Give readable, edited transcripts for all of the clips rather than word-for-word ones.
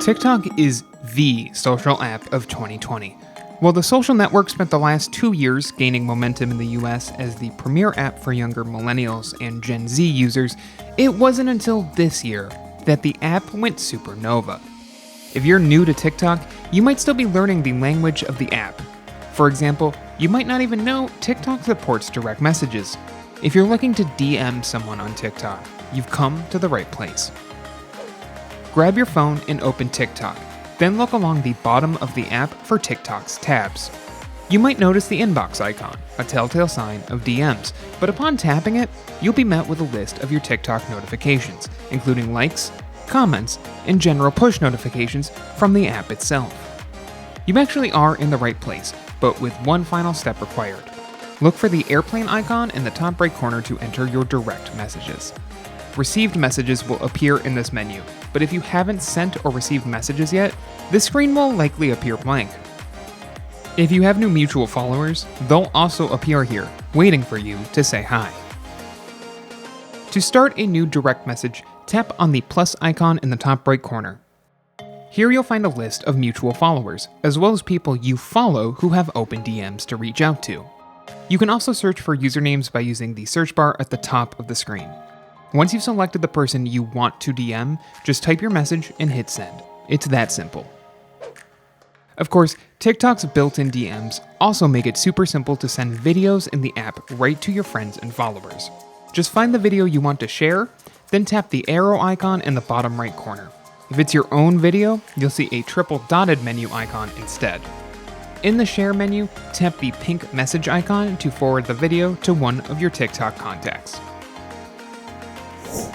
TikTok is the social app of 2020. While the social network spent the last 2 years gaining momentum in the US as the premier app for younger millennials and Gen Z users, it wasn't until this year that the app went supernova. If you're new to TikTok, you might still be learning the language of the app. For example, you might not even know TikTok supports direct messages. If you're looking to DM someone on TikTok, you've come to the right place. Grab your phone and open TikTok, then look along the bottom of the app for TikTok's tabs. You might notice the inbox icon, a telltale sign of DMs, but upon tapping it, you'll be met with a list of your TikTok notifications, including likes, comments, and general push notifications from the app itself. You actually are in the right place, but with one final step required. Look for the airplane icon in the top right corner to enter your direct messages. Received messages will appear in this menu, but if you haven't sent or received messages yet, this screen will likely appear blank. If you have new mutual followers, they'll also appear here, waiting for you to say hi. To start a new direct message, tap on the plus icon in the top right corner. Here you'll find a list of mutual followers, as well as people you follow who have open DMs to reach out to. You can also search for usernames by using the search bar at the top of the screen. Once you've selected the person you want to DM, just type your message and hit send. It's that simple. Of course, TikTok's built-in DMs also make it super simple to send videos in the app right to your friends and followers. Just find the video you want to share, then tap the arrow icon in the bottom right corner. If it's your own video, you'll see a triple dotted menu icon instead. In the share menu, tap the pink message icon to forward the video to one of your TikTok contacts.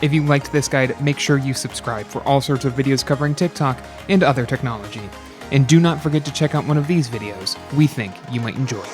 If you liked this guide, make sure you subscribe for all sorts of videos covering TikTok and other technology. And do not forget to check out one of these videos we think you might enjoy.